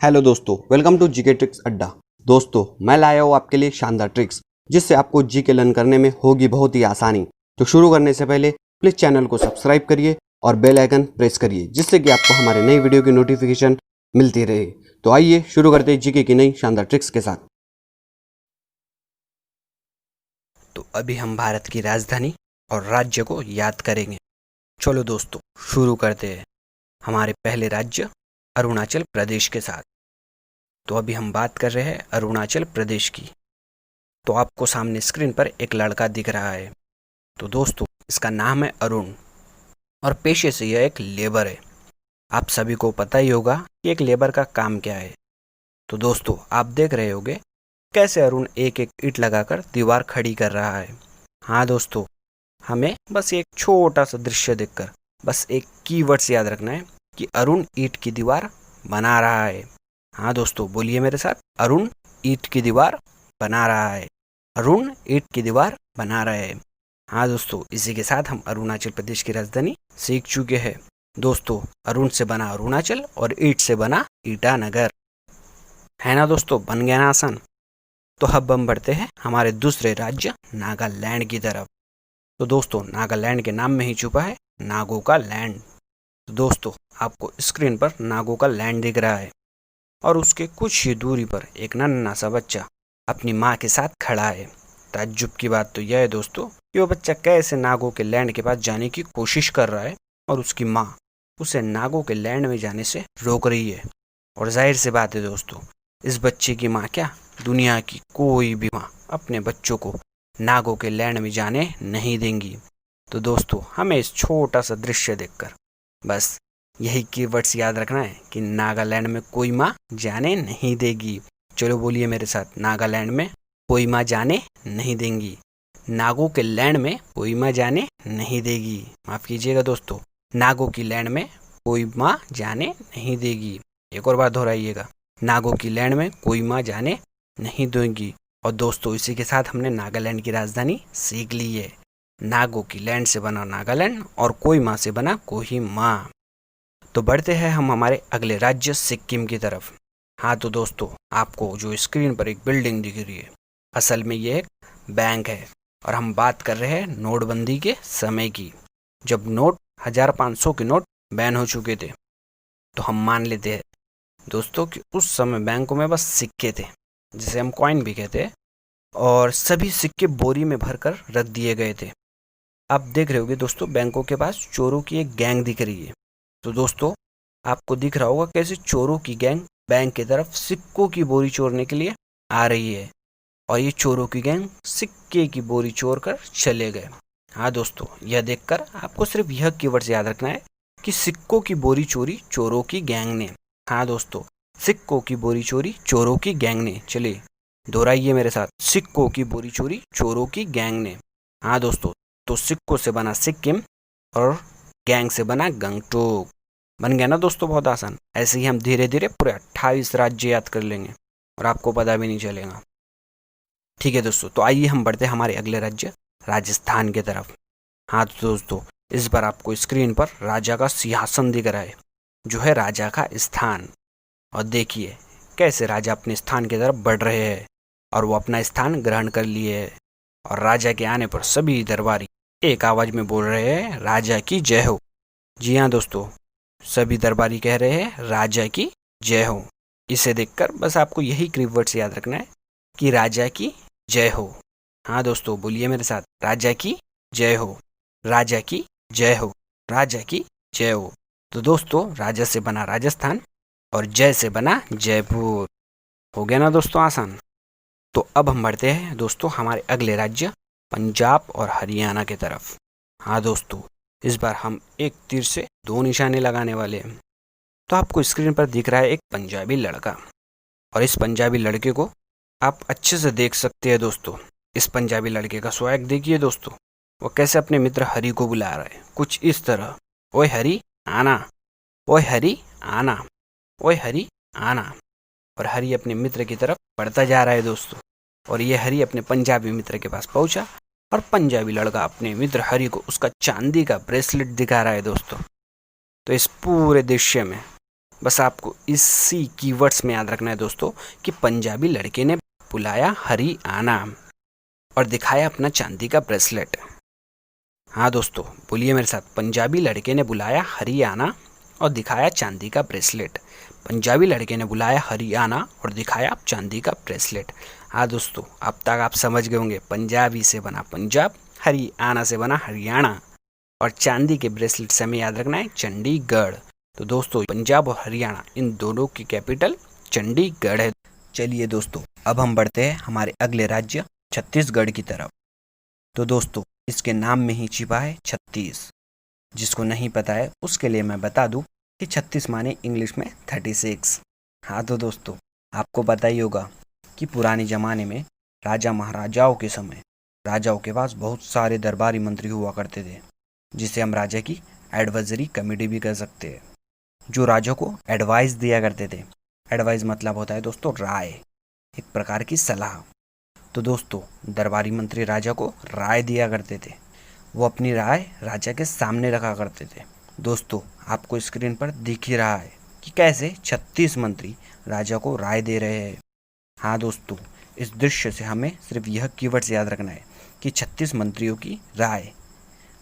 Hello दोस्तों, welcome to GK tricks अड्डा। दोस्तों, मैं लाया हूँ आपके लिए शानदार ट्रिक्स जिससे आपको जीके लर्न करने में होगी बहुत ही आसानी। तो शुरू करने से पहले प्लीज चैनल को सब्सक्राइब करिए और बेल आइकन प्रेस करिए जिससे कि आपको हमारे नई वीडियो की नोटिफिकेशन मिलती रहे। तो आइए शुरू करते हैं जीके की नई शानदार ट्रिक्स के साथ। तो अभी हम भारत की राजधानी और राज्य को याद करेंगे। चलो दोस्तों शुरू करते हैं हमारे पहले राज्य अरुणाचल प्रदेश के साथ। तो अभी हम बात कर रहे हैं अरुणाचल प्रदेश की। तो आपको सामने स्क्रीन पर एक लड़का दिख रहा है। तो दोस्तों इसका नाम है अरुण और पेशे से यह एक लेबर है। आप सभी को पता ही होगा कि एक लेबर का काम क्या है। तो दोस्तों आप देख रहे होंगे कैसे अरुण एक एक ईंट लगाकर दीवार खड़ी कर रहा है। हाँ दोस्तों, हमें बस एक छोटा सा दृश्य देखकर बस एक कीवर्ड्स याद रखना है कि अरुण ईंट की दीवार बना रहा है। हाँ दोस्तों बोलिए मेरे साथ, अरुण ईंट की दीवार बना रहा है। अरुण ईंट की दीवार बना रहा है। हाँ दोस्तों, इसी के साथ हम अरुणाचल प्रदेश की राजधानी सीख चुके हैं। दोस्तों अरुण से बना अरुणाचल और ईंट से बना ईटानगर। है ना दोस्तों, बन गया ना आसान। तो अब हम बढ़ते हैं हमारे दूसरे राज्य नागालैंड की तरफ। तो दोस्तों नागालैंड के नाम में ही छुपा है नागों का लैंड। तो दोस्तों आपको स्क्रीन पर नागों का लैंड दिख रहा है और उसके कुछ ही दूरी पर एक नन्हा सा बच्चा अपनी माँ के साथ खड़ा है। ताज्जुब की बात तो यह है दोस्तों कि वो बच्चा कैसे नागों के लैंड के पास जाने की कोशिश कर रहा है और उसकी माँ उसे नागों के लैंड में जाने से रोक रही है। और जाहिर सी बात है दोस्तों, इस बच्चे की माँ क्या, दुनिया की कोई भी माँ अपने बच्चों को नागों के लैंड में जाने नहीं देंगी। तो दोस्तों हमें इस छोटा सा दृश्य देखकर बस यही कीवर्ड्स याद रखना है कि नागालैंड में कोई माँ जाने नहीं देगी। चलो बोलिए मेरे साथ, नागालैंड में कोई माँ जाने नहीं देंगी। नागों के लैंड में कोई माँ जाने नहीं देगी। माफ कीजिएगा दोस्तों, नागों की लैंड में कोई माँ जाने नहीं देगी। एक और बार दोहराइएगा, नागों की लैंड में कोई माँ जाने नहीं देगी। और दोस्तों इसी के साथ हमने नागालैंड की राजधानी सीख ली है। नागों की लैंड से बना नागालैंड और कोई माँ से बना कोहिमा। तो बढ़ते हैं हम हमारे अगले राज्य सिक्किम की तरफ। हाँ तो दोस्तों आपको जो स्क्रीन पर एक बिल्डिंग दिख रही है, असल में ये एक बैंक है और हम बात कर रहे हैं नोटबंदी के समय की, जब नोट 1500 के नोट बैन हो चुके थे। तो हम मान लेते हैं दोस्तों कि उस समय बैंकों में बस सिक्के थे, जिसे हम कॉइन भी कहते हैं, और सभी सिक्के बोरी में भरकर रख दिए गए थे। आप देख रहे होगे दोस्तों बैंकों के पास चोरों की एक गैंग दिख रही है। तो दोस्तों आपको दिख रहा होगा कैसे चोरों की गैंग बैंक की तरफ सिक्कों की बोरी चोरने के लिए आ रही है और ये चोरों की गैंग सिक्के की बोरी चोर कर चले गए। हाँ दोस्तों, यह देखकर आपको सिर्फ यह कीवर्ड्स याद रखना है कि सिक्कों की बोरी चोरी चोरों की गैंग ने। हाँ दोस्तों, सिक्कों की बोरी चोरी चोरों की गैंग ने। चलिए दोहराइए मेरे साथ, सिक्कों की बोरी चोरी चोरों की गैंग ने। हाँ दोस्तों, तो सिक्कों से बना सिक्किम और गैंग से बना गंगटोक। बन गया ना दोस्तों, बहुत आसान। ऐसे ही हम धीरे धीरे पूरे 28 राज्य याद कर लेंगे और आपको पता भी नहीं चलेगा। ठीक है दोस्तों, तो आइए हम बढ़ते हैं हमारे अगले राज्य राजस्थान की तरफ। हाँ तो दोस्तों इस बार आपको स्क्रीन पर राजा का सिंहासन दिख रहा है, जो है राजा का स्थान। और देखिए कैसे राजा अपने स्थान की तरफ बढ़ रहे हैं और वो अपना स्थान ग्रहण कर लिए है। और राजा के आने पर सभी दरबारी एक आवाज में बोल रहे हैं राजा की जय हो। जी हाँ दोस्तों, सभी दरबारी कह रहे हैं राजा की जय हो। इसे देखकर बस आपको यही कीवर्ड्स याद रखना है कि राजा की जय हो। हाँ दोस्तों बोलिए मेरे साथ, राजा की जय हो, राजा की जय हो, राजा की जय हो। तो दोस्तों राजा से बना राजस्थान और जय से बना जयपुर। हो गया ना दोस्तों आसान। तो अब हम बढ़ते हैं दोस्तों हमारे अगले राज्य पंजाब और हरियाणा की तरफ। हाँ दोस्तों, इस बार हम एक तीर से दो निशाने लगाने वाले हैं। तो आपको स्क्रीन पर दिख रहा है एक पंजाबी लड़का और इस पंजाबी लड़के को आप अच्छे से देख सकते हैं दोस्तों। इस पंजाबी लड़के का स्वैग देखिए दोस्तों, वो कैसे अपने मित्र हरी को बुला रहा है, कुछ इस तरह, ओए हरी आना, ओए हरी आना, ओए हरी आना। और हरी अपने मित्र की तरफ बढ़ता जा रहा है दोस्तों। और ये हरी अपने पंजाबी मित्र के पास पहुंचा और पंजाबी लड़का अपने मित्र हरी को उसका चांदी का ब्रेसलेट दिखा रहा है दोस्तों। तो इस पूरे दृश्य में बस आपको इसी कीवर्ड्स में याद रखना है दोस्तों कि पंजाबी लड़के ने बुलाया हरियाणा और दिखाया अपना चांदी का ब्रेसलेट। हाँ दोस्तों, बोलिए मेरे साथ, पंजाबी लड़के ने बुलाया हरियाणा और दिखाया चांदी का ब्रेसलेट। पंजाबी लड़के ने बुलाया हरियाणा और दिखाया चांदी का ब्रेसलेट। हाँ दोस्तों, अब तक आप समझ गए होंगे, पंजाबी से बना पंजाब, हरियाणा से बना हरियाणा और चांदी के ब्रेसलेट से हमें याद रखना है चंडीगढ़। तो दोस्तों, पंजाब और हरियाणा इन दोनों की कैपिटल चंडीगढ़ है। चलिए दोस्तों, अब हम बढ़ते हैं हमारे अगले राज्य छत्तीसगढ़ की तरफ। तो दोस्तों, इसके नाम में ही छिपा है 36। जिसको नहीं पता है उसके लिए मैं बता दूं कि 36 माने इंग्लिश में 36। हाँ तो दोस्तों, आपको पता ही होगा कि पुराने ज़माने में राजा महाराजाओं के समय राजाओं के पास बहुत सारे दरबारी मंत्री हुआ करते थे, जिसे हम राजा की एडवाइजरी कमेटी भी कह सकते हैं, जो राजा को एडवाइस दिया करते थे। एडवाइस मतलब होता है दोस्तों राय, एक प्रकार की सलाह। तो दोस्तों, दरबारी मंत्री राजा को राय दिया करते थे। वो अपनी राय राजा के सामने रखा करते थे। दोस्तों, आपको स्क्रीन पर दिख ही रहा है कि कैसे 36 मंत्री राजा को राय दे रहे हैं। हाँ दोस्तों, इस दृश्य से हमें सिर्फ यह कीवर्ड्स याद रखना है कि 36 मंत्रियों की राय।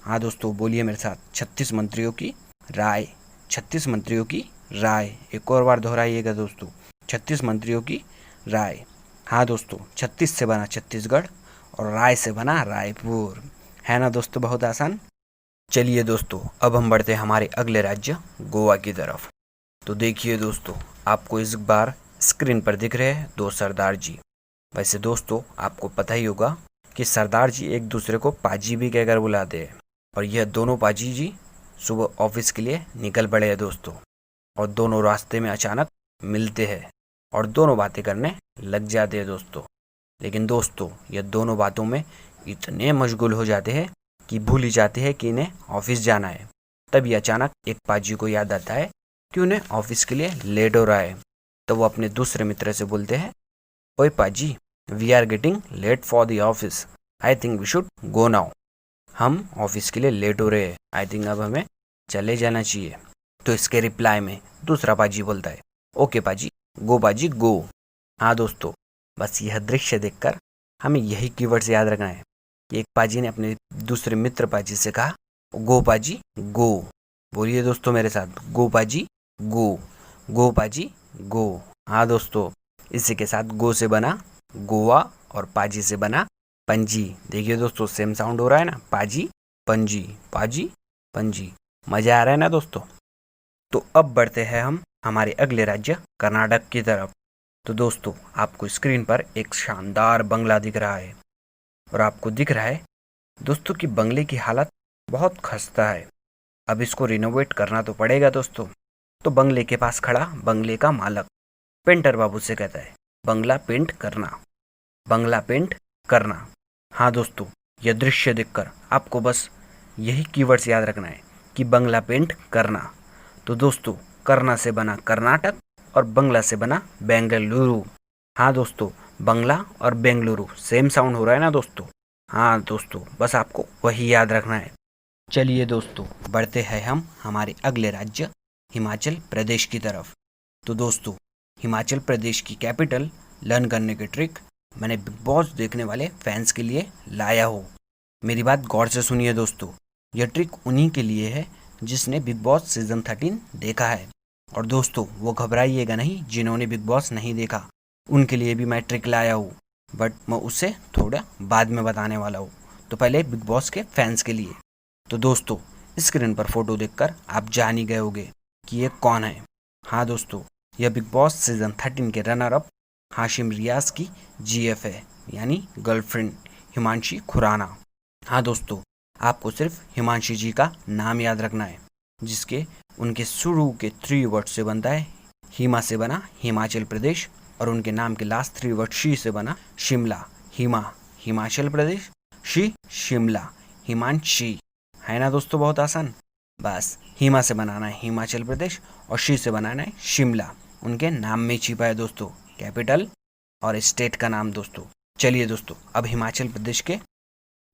हाँ दोस्तों, बोलिए मेरे साथ, 36 मंत्रियों की राय, 36 मंत्रियों की राय। एक और बार दोहराइएगा दोस्तों, 36 मंत्रियों की राय। हाँ दोस्तों, 36 से बना छत्तीसगढ़ और राय से बना रायपुर। है ना दोस्तों, बहुत आसान। चलिए दोस्तों, अब हम बढ़ते हैं हमारे अगले राज्य गोवा की तरफ। तो देखिए दोस्तों, आपको इस बार स्क्रीन पर दिख रहे हैं दो सरदार जी। वैसे दोस्तों, आपको पता ही होगा कि सरदार जी एक दूसरे को पाजी भी कहकर बुलाते हैं। और यह दोनों पाजी जी सुबह ऑफिस के लिए निकल पड़े हैं दोस्तों, और दोनों रास्ते में अचानक मिलते हैं और दोनों बातें करने लग जाते हैं दोस्तों। लेकिन दोस्तों, यह दोनों बातों में इतने मशगूल हो जाते हैं कि भूल ही जाते हैं कि इन्हें ऑफिस जाना है। तभी अचानक एक पाजी को याद आता है कि उन्हें ऑफिस के लिए लेट हो रहा है। तो वो अपने दूसरे मित्र से बोलते हैं, ओए पाजी, we are getting late for the office, I think we should go now. हम ऑफिस के लिए लेट हो रहे हैं, आई थिंक अब हमें चले जाना चाहिए। तो इसके रिप्लाई में दूसरा पाजी बोलता है, ओके पाजी, गो पाजी गो। हाँ दोस्तों, बस यह दृश्य देखकर हमें यही कीवर्ड्स याद रखना है कि एक पाजी ने अपने दूसरे मित्र पाजी से कहा, गो पाजी गो। बोलिए दोस्तों मेरे साथ, गो पाजी गो, गो पाजी गो। हाँ दोस्तों, इसी के साथ गो से बना गोवा और पाजी से बना पंजी। देखिए दोस्तों, सेम साउंड हो रहा है ना, पाजी पंजी, पाजी पंजी। मजा आ रहा है ना दोस्तों। तो अब बढ़ते हैं हम हमारे अगले राज्य कर्नाटक की तरफ। तो दोस्तों, आपको स्क्रीन पर एक शानदार बंगला दिख रहा है और आपको दिख रहा है दोस्तों कि बंगले की हालत बहुत खस्ता है। अब इसको रिनोवेट करना तो पड़ेगा दोस्तों। तो बंगले के पास खड़ा बंगले का मालक पेंटर बाबू से कहता है, बंगला पेंट करना, बंगला पेंट करना। हाँ दोस्तों, यह दृश्य देखकर आपको बस यही कीवर्ड्स याद रखना है कि बंगला पेंट करना। तो दोस्तों, करना से बना कर्नाटक और बंगला से बना बेंगलुरु। हाँ दोस्तों, बंगला और बेंगलुरु सेम साउंड हो रहा है ना दोस्तों। हाँ दोस्तों, बस आपको वही याद रखना है। चलिए दोस्तों, बढ़ते हैं हम हमारे अगले राज्य हिमाचल प्रदेश की तरफ। तो दोस्तों, हिमाचल प्रदेश की कैपिटल लर्न करने की ट्रिक मैंने बिग बॉस देखने वाले फैंस के लिए लाया हूँ। मेरी बात गौर से सुनिए दोस्तों, यह ट्रिक उन्हीं के लिए है जिसने बिग बॉस सीजन 13 देखा है। और दोस्तों, वो घबराइएगा नहीं जिन्होंने बिग बॉस नहीं देखा, उनके लिए भी मैं ट्रिक लाया हूँ, बट मैं उसे थोड़ा बाद में बताने वाला हूँ। तो पहले बिग बॉस के फैंस के लिए। तो दोस्तों, स्क्रीन पर फोटो देखकर आप जान ही गए होंगे कि ये कौन है। हाँ दोस्तों, यह बिग बॉस सीजन 13 के रनर अप हाशिम रियाज की जीएफ है, यानी गर्लफ्रेंड हिमांशी खुराना। हाँ दोस्तों, आपको सिर्फ हिमांशी जी का नाम याद रखना है, जिसके उनके शुरू के 3 वर्ड से बनता है। हिमा से बना हिमाचल प्रदेश और उनके नाम के लास्ट 3 वर्ड शी से बना शिमला। हिमा हिमाचल प्रदेश, शी शिमला, हिमांशी। है ना दोस्तों, बहुत आसान। बस हिमा से बनाना है हिमाचल प्रदेश और शी से बनाना है शिमला। उनके नाम में छिपा है दोस्तों कैपिटल और स्टेट का नाम दोस्तों। चलिए दोस्तों, अब हिमाचल प्रदेश के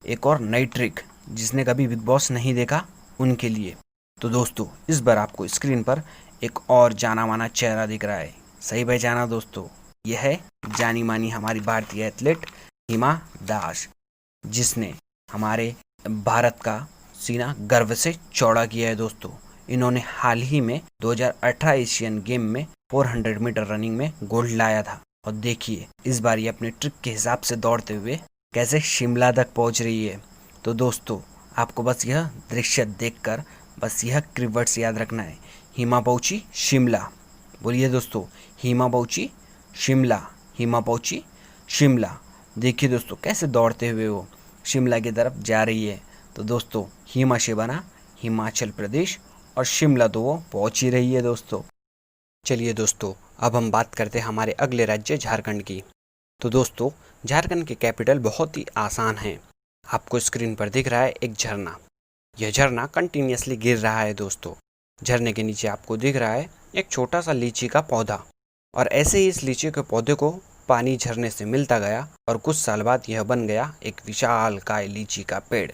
एक और नई ट्रिक जिसने कभी बिग बॉस नहीं देखा उनके लिए। तो दोस्तों, इस बार आपको स्क्रीन पर एक और जाना माना चेहरा दिख रहा है। सही पहचाना दोस्तों, यह है जानी मानी हमारी भारतीय एथलीट हिमा दास, जिसने हमारे भारत का सीना गर्व से चौड़ा किया है दोस्तों। इन्होंने हाल ही में 2018 एशियन गेम में 400 मीटर रनिंग में गोल्ड लाया था। और देखिए इस बार ये अपने ट्रिक के हिसाब से दौड़ते हुए कैसे शिमला तक पहुंच रही है। तो दोस्तों आपको बस यह दृश्य देखकर बस यह कीवर्ड्स याद रखना है। हिमा पहुंची शिमला। बोलिए दोस्तों, हिमा पहुंची शिमला, हिमा पहुंची शिमला। देखिए दोस्तों कैसे दौड़ते हुए वो शिमला की तरफ जा रही है। तो दोस्तों हिमा से बना हिमाचल प्रदेश और शिमला तो वो पहुंच ही रही है दोस्तों। चलिए दोस्तों अब हम बात करते हैं हमारे अगले राज्य झारखंड की। तो दोस्तों झारखंड के कैपिटल बहुत ही आसान है। आपको स्क्रीन पर दिख रहा है एक झरना। यह झरना कंटिन्यूसली गिर रहा है दोस्तों। झरने के नीचे आपको दिख रहा है एक छोटा सा लीची का पौधा। और ऐसे ही इस लीची के पौधे को पानी झरने से मिलता गया और कुछ साल बाद यह बन गया एक विशाल काय लीची का पेड़।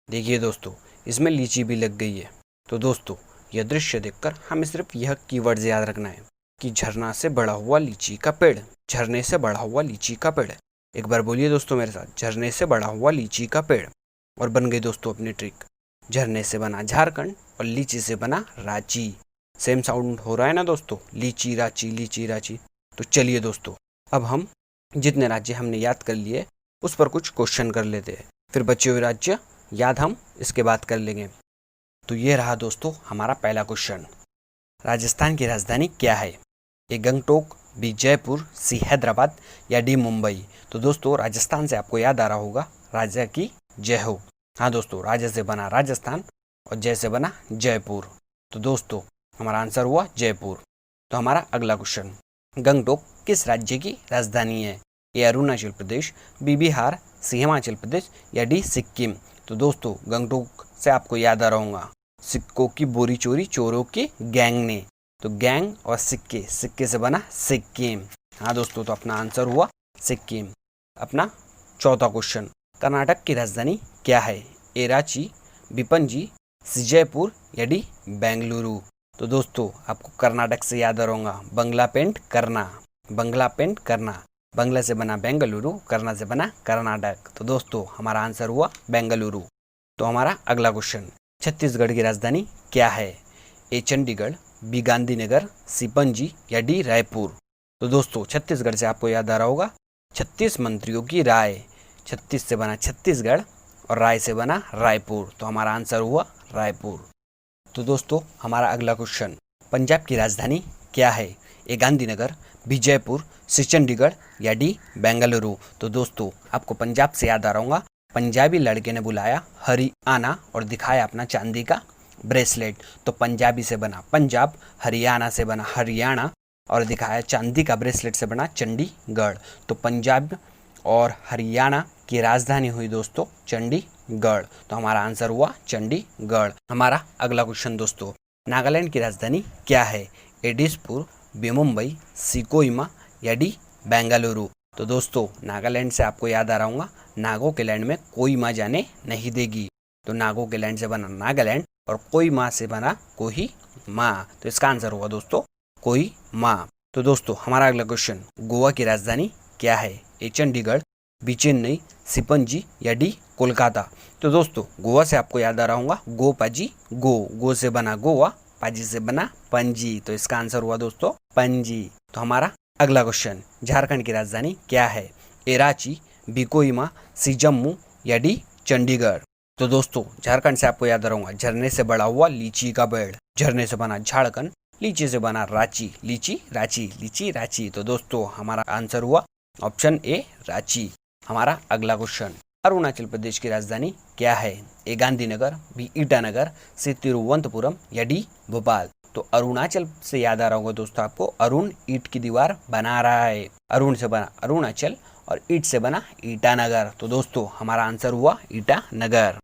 देखिए दोस्तों इसमें लीची भी लग गई है। तो दोस्तों यह दृश्य देखकर हमें सिर्फ यह कीवर्ड याद रखना है कि झरना से बड़ा हुआ लीची का पेड़, झरने से बड़ा हुआ लीची का पेड़। एक बार बोलिए दोस्तों मेरे साथ, झरने से बड़ा हुआ लीची का पेड़। और बन गई दोस्तों अपनी ट्रिक। झरने से बना झारखंड और लीची से बना रांची। सेम साउंड हो रहा है ना दोस्तों, लीची रांची, लीची रांची। तो चलिए दोस्तों अब हम जितने राज्य हमने याद कर लिए उस पर कुछ क्वेश्चन कर लेते हैं, फिर बचे हुए राज्य याद हम इसके बाद कर लेंगे। तो ये रहा दोस्तों हमारा पहला क्वेश्चन। राजस्थान की राजधानी क्या है? ए गंगटोक, बी जयपुर, सी हैदराबाद या डी मुंबई। तो दोस्तों राजस्थान से आपको याद आ रहा होगा राजा की जय हो। हाँ दोस्तों, राजा से बना राजस्थान और जय से बना जयपुर। तो दोस्तों हमारा आंसर हुआ जयपुर। तो हमारा अगला क्वेश्चन, गंगटोक किस राज्य की राजधानी है? ए अरुणाचल प्रदेश, बी बिहार, सी हिमाचल प्रदेश या डी सिक्किम। तो दोस्तों गंगटोक से आपको याद आ रहा होगा सिक्कों की बोरी चोरी चोरों की गैंग ने। तो गैंग और सिक्के, सिक्के से बना सिक्किम। हाँ दोस्तों, तो अपना आंसर हुआ सिक्किम। अपना चौथा क्वेश्चन, कर्नाटक की राजधानी क्या है? ए रांची, बी पणजी, सी जयपुर या डी बेंगलुरु। तो दोस्तों आपको कर्नाटक से याद आ रहा होगा बंगला पेंट करना, बंगला पेंट करना। बंगला से बना बेंगलुरु, करना से बना कर्नाटक। तो दोस्तों हमारा आंसर हुआ बेंगलुरु। तो हमारा अगला क्वेश्चन, छत्तीसगढ़ की राजधानी क्या है? ए चंडीगढ़, बी गांधीनगर, सी पणजी या डी रायपुर। तो दोस्तों छत्तीसगढ़ से आपको याद आ रहा होगा 36 मंत्रियों की राय। 36 से बना छत्तीसगढ़ और राय से बना रायपुर। तो हमारा आंसर हुआ रायपुर। तो दोस्तों हमारा अगला क्वेश्चन, पंजाब की राजधानी क्या है? ए गांधीनगर, बी जयपुर, सी चंडीगढ़ या डी बेंगलुरु। तो दोस्तों आपको पंजाब से याद आ रहा होगा पंजाबी लड़के ने बुलाया हरियाणा और दिखाया अपना चांदी का ब्रेसलेट। तो पंजाबी से बना पंजाब, हरियाणा से बना हरियाणा और दिखाया चांदी का ब्रेसलेट से बना चंडीगढ़। तो पंजाब और हरियाणा की राजधानी हुई दोस्तों चंडीगढ़। तो हमारा आंसर हुआ चंडीगढ़। हमारा अगला क्वेश्चन दोस्तों, नागालैंड की राजधानी क्या है? ए दिसपुर, बी मुंबई, सी कोहिमा या डी बेंगलुरु। तो दोस्तों नागालैंड से आपको याद आ रहा होगा नागों के लैंड में कोई माँ जाने नहीं देगी। तो नागों के लैंड से बना नागालैंड और कोई माँ से बना कोही माँ। तो इसका आंसर होगा दोस्तों कोई माँ। तो दोस्तों हमारा अगला क्वेश्चन, गोवा की राजधानी क्या है? ए चंडीगढ़, बी चेन्नई, सी पणजी या डी कोलकाता। तो दोस्तों गोवा से आपको याद आ रहा होगा गो पाजी गो, गो से बना गोवा, पाजी से बना पणजी। तो इसका आंसर हुआ दोस्तों पणजी। तो हमारा अगला क्वेश्चन, झारखंड की राजधानी क्या है? ए रांची, बी कोहिमा, सी जम्मू या डी चंडीगढ़। तो दोस्तों झारखंड से आपको याद रहूंगा झरने से बड़ा हुआ लीची का पेड़, झरने से बना झारखंड, लीची से बना रांची, लीची रांची, लीची रांची। तो दोस्तों हमारा आंसर हुआ ऑप्शन ए रांची। हमारा अगला क्वेश्चन, अरुणाचल प्रदेश की राजधानी क्या है? ए गांधीनगर, बी ईटानगर, सी तिरुवनंतपुरम या डी भोपाल। तो अरुणाचल से याद आ रहा होगा दोस्तों आपको अरुण ईट की दीवार बना रहा है। अरुण से बना अरुणाचल और ईट से बना ईटानगर। तो दोस्तों हमारा आंसर हुआ ईटानगर।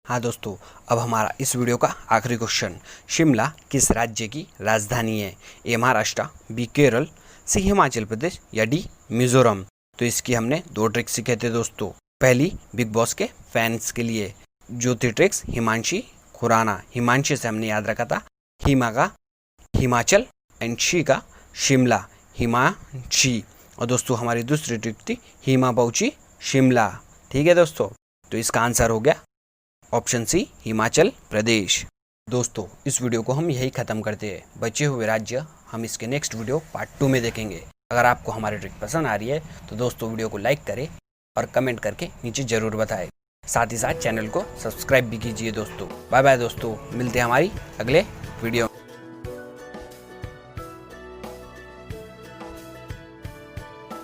हाँ दोस्तों, अब हमारा इस वीडियो का आखिरी क्वेश्चन, शिमला किस राज्य की राजधानी है? ए महाराष्ट्र, बी केरल, सी हिमाचल प्रदेश या डी मिजोरम। तो इसकी हमने 2 ट्रिक्स सीखे थे दोस्तों। पहली बिग बॉस के फैंस के लिए जो थी ट्रिक्स हिमांशी खुराना, हिमांशी से हमने याद रखा था हिमा का हिमाचल एंड शी का शिमला, हिमांशी। और दोस्तों हमारी दूसरी ट्रिक थी हिमाबौची शिमला। ठीक है दोस्तों, तो इसका आंसर हो गया ऑप्शन सी, हिमाचल प्रदेश। दोस्तों इस वीडियो को हम यही ख़त्म करते हैं। बचे हुए राज्य हम इसके नेक्स्ट वीडियो पार्ट 2 में देखेंगे। अगर आपको हमारी ट्रिक पसंद आ रही है तो दोस्तों वीडियो को लाइक करें और कमेंट करके नीचे ज़रूर बताएं। साथ ही साथ चैनल को सब्सक्राइब भी कीजिए दोस्तों। बाय बाय दोस्तों, मिलते हैं हमारी अगले वीडियो।